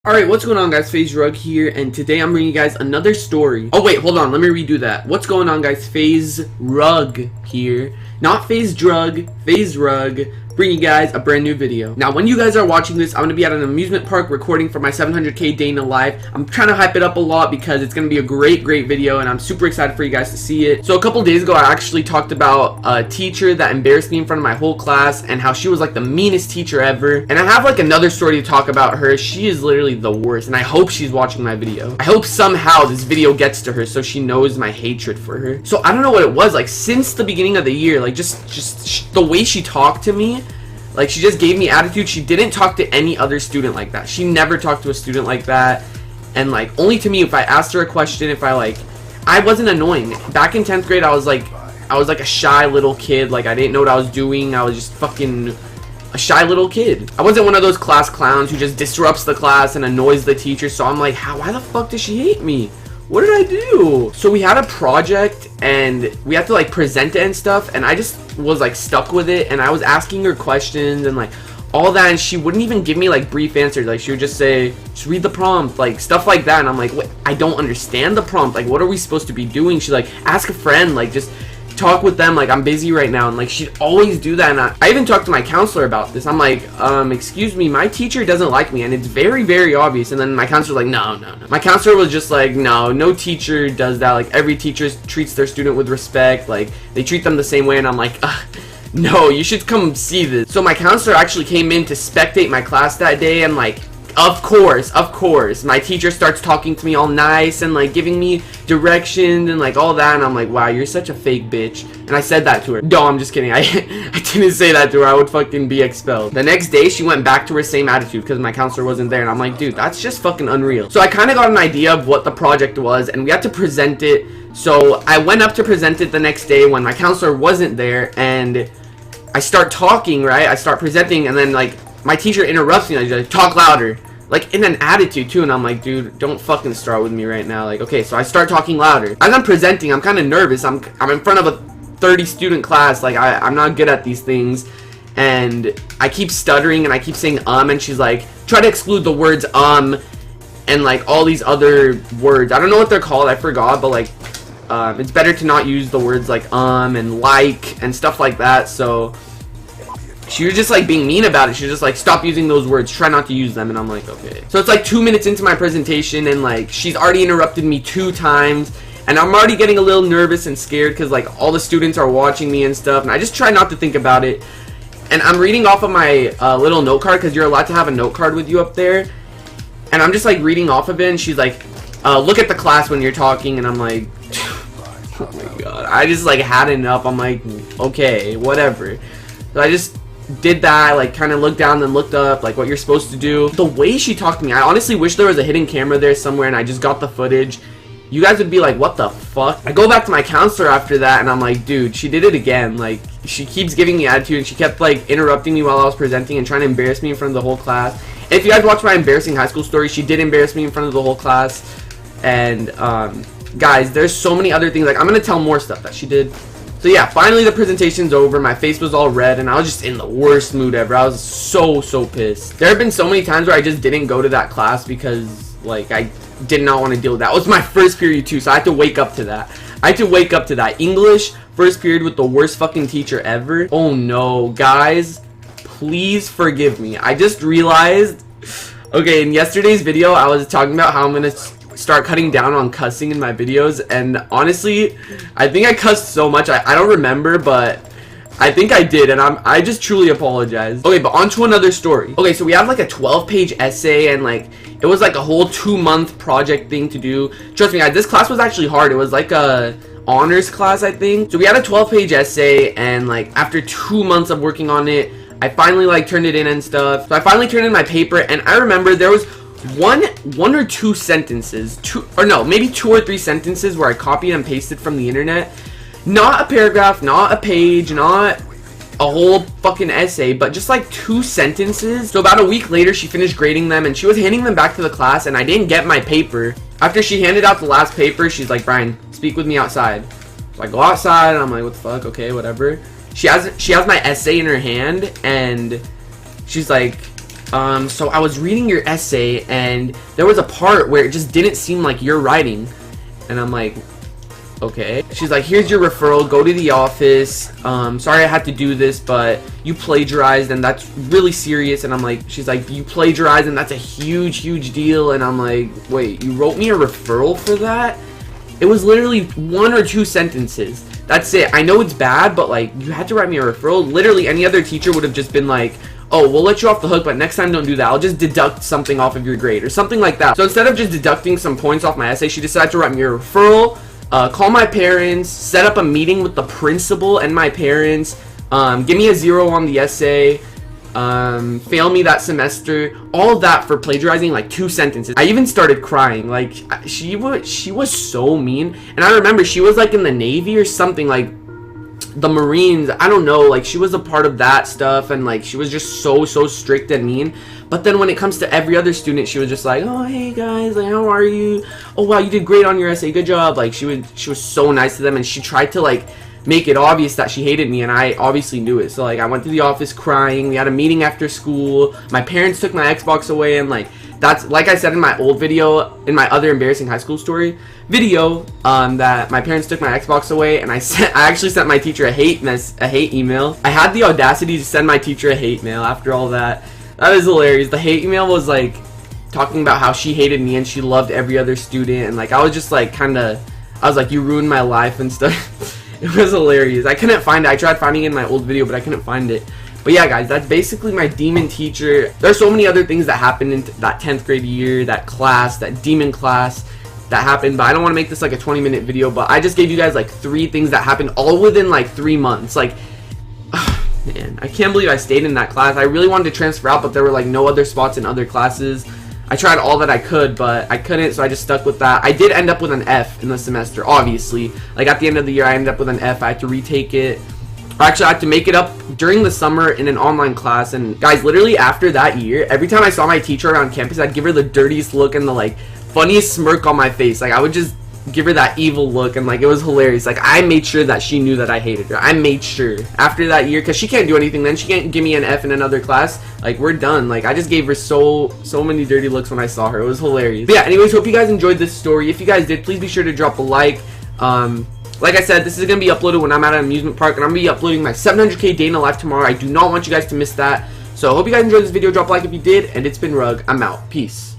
Alright, what's going on, guys? FaZe Rug here, and today I'm bringing you guys another story. Oh wait, hold on, let me redo that. What's going on, guys? FaZe Rug here. Not FaZe Drug, FaZe Rug. Bring you guys a brand new video. Now, when you guys are watching this, I'm going to be at an amusement park recording for my 700k day in the life. I'm trying to hype it up a lot because it's going to be a great video, and I'm super excited for you guys to see it. So a couple days ago, I actually talked about a teacher that embarrassed me in front of my whole class and how she was like the meanest teacher ever. And I have like another story to talk about her. She is literally the worst, and I hope she's watching my video. I hope somehow this video gets to her so she knows my hatred for her. So I don't know what it was, like since the beginning of the year, like just the way she talked to me. Like, she just gave me attitude. She didn't talk to any other student like that. She never talked to a student like that. And, like, only to me, if I asked her a question, if I wasn't annoying. Back in 10th grade, I was like a shy little kid. Like, I didn't know what I was doing. I was just fucking a shy little kid. I wasn't one of those class clowns who just disrupts the class and annoys the teacher. So I'm like, why the fuck does she hate me? What did I do? So we had a project and we had to like present it and stuff, and I just was like stuck with it, and I was asking her questions and like all that, and she wouldn't even give me like brief answers. Like, she would just say, just read the prompt, like stuff like that, and I'm like, wait, I don't understand the prompt. Like, what are we supposed to be doing? She's like, ask a friend, like just talk with them, like I'm busy right now. And like, she'd always do that. And I even talked to my counselor about this. I'm like, excuse me, my teacher doesn't like me, and it's very obvious. And then my counselor was like, no. My counselor was just like, no teacher does that. Like, every teacher treats their student with respect, like they treat them the same way. And I'm like, no, you should come see this. So my counselor actually came in to spectate my class that day, and like, of course, my teacher starts talking to me all nice and like giving me directions and like all that, and I'm like, wow, you're such a fake bitch. And I said that to her. No, I'm just kidding. I didn't say that to her. I would fucking be expelled. The next day, she went back to her same attitude because my counselor wasn't there, and I'm like, dude, that's just fucking unreal. So I kind of got an idea of what the project was, and we had to present it. So I went up to present it the next day when my counselor wasn't there, and I start talking, right? I start presenting, and then like my teacher interrupts me, like, talk louder. Like, in an attitude too, and I'm like, dude, don't fucking start with me right now. Like, okay, so I start talking louder. As I'm presenting, I'm kind of nervous. I'm in front of a 30 student class. Like, I'm not good at these things, and I keep stuttering and I keep saying and she's like, try to exclude the words and like all these other words. I don't know what they're called, I forgot, but like it's better to not use the words like and like and stuff like that. So she was just like being mean about it. She was just like, stop using those words, try not to use them. And I'm like, okay. So it's like 2 minutes into my presentation, and like she's already interrupted me 2 times, and I'm already getting a little nervous and scared because like all the students are watching me and stuff, and I just try not to think about it. And I'm reading off of my little note card, because you're allowed to have a note card with you up there, and I'm just like reading off of it, and she's like, look at the class when you're talking. And I'm like, oh my god, I just like had enough. I'm like, okay, whatever. So I just did that, like kind of looked down then looked up, like what you're supposed to do. The way she talked to me, I honestly wish there was a hidden camera there somewhere and I just got the footage. You guys would be like, what the fuck? I go back to my counselor after that, and I'm like, dude, she did it again. Like, she keeps giving me attitude, and she kept like interrupting me while I was presenting and trying to embarrass me in front of the whole class. And if you guys watch my embarrassing high school story, she did embarrass me in front of the whole class. And guys, there's so many other things. Like, I'm gonna tell more stuff that she did. So yeah, finally the presentation's over. My face was all red, and I was just in the worst mood ever. I was so pissed. There have been so many times where I just didn't go to that class because like I did not want to deal with that. It was my first period too, so I had to wake up to that. English, first period with the worst fucking teacher ever. Oh no, guys, please forgive me. I just realized, okay, in yesterday's video, I was talking about how I'm gonna start cutting down on cussing in my videos, and honestly, I think I cussed so much, I don't remember, but I think I did, and I just truly apologize. Okay, but on to another story. Okay, so we had like a 12-page essay, and like it was like a whole 2-month project thing to do. Trust me, guys, this class was actually hard. It was like a honors class, I think. So we had a 12-page essay, and like after 2 months of working on it, I finally like turned it in and stuff. So I finally turned in my paper, and I remember there was one or two sentences, maybe 2 or 3 sentences where I copied and pasted from the internet. Not a paragraph, not a page, not a whole fucking essay, but just like 2 sentences. So about a week later, she finished grading them, and she was handing them back to the class, and I didn't get my paper. After she handed out the last paper, she's like, Brian, speak with me outside. So I go outside, and I'm like, what the fuck, okay, whatever. She has my essay in her hand, and she's like, So I was reading your essay, and there was a part where it just didn't seem like you're writing. And I'm like, okay. She's like, here's your referral, go to the office. Sorry I had to do this, but you plagiarized, and that's really serious. And I'm like, she's like, you plagiarized, and that's a huge deal. And I'm like, wait, you wrote me a referral for that? It was literally 1 or 2 sentences. That's it. I know it's bad, but like, you had to write me a referral. Literally any other teacher would have just been like, oh, we'll let you off the hook, but next time don't do that. I'll just deduct something off of your grade or something like that. So instead of just deducting some points off my essay, she decided to write me a referral, call my parents, set up a meeting with the principal and my parents, give me a 0 on the essay, fail me that semester, all of that for plagiarizing like 2 sentences. I even started crying. Like, she was so mean. And I remember she was like in the Navy or something, like the Marines, I don't know, like she was a part of that stuff, and like she was just so strict and mean. But then when it comes to every other student, she was just like, oh, hey guys, like, how are you? Oh wow, you did great on your essay, good job. Like she was so nice to them, and she tried to like make it obvious that she hated me, and I obviously knew it. So like I went to the office crying. We had a meeting after school. My parents took my Xbox away, and like that's, like I said in my old video, in my other embarrassing high school story video, that my parents took my Xbox away, and I actually sent my teacher a hate email. I had the audacity to send my teacher a hate mail after all that. That was hilarious. The hate email was like talking about how she hated me and she loved every other student, and like I was just like I was like, you ruined my life and stuff. It was hilarious. I couldn't find it. I tried finding it in my old video, but I couldn't find it. But yeah, guys, that's basically my demon teacher. There's so many other things that happened in that 10th grade year, that class, that demon class that happened, but I don't want to make this like a 20-minute video, but I just gave you guys like 3 things that happened all within like 3 months. Like, man, I can't believe I stayed in that class. I really wanted to transfer out, but there were like no other spots in other classes. I tried all that I could, but I couldn't, so I just stuck with that. I did end up with an F in the semester, obviously. Like at the end of the year, I ended up with an F. I had to retake it. Or actually, I had to make it up during the summer in an online class. And guys, literally after that year, every time I saw my teacher around campus, I'd give her the dirtiest look and the like funniest smirk on my face. Like I would just give her that evil look, and like it was hilarious. Like I made sure that she knew that I hated her. I made sure after that year, because she can't do anything then. She can't give me an F in another class. Like we're done. Like I just gave her so many dirty looks when I saw her. It was hilarious. But yeah, anyways, hope you guys enjoyed this story. If you guys did, please be sure to drop a like. Like I said, this is going to be uploaded when I'm at an amusement park, and I'm going to be uploading my 700k day in the life tomorrow. I do not want you guys to miss that. So I hope you guys enjoyed this video. Drop a like if you did, and it's been Rug. I'm out. Peace.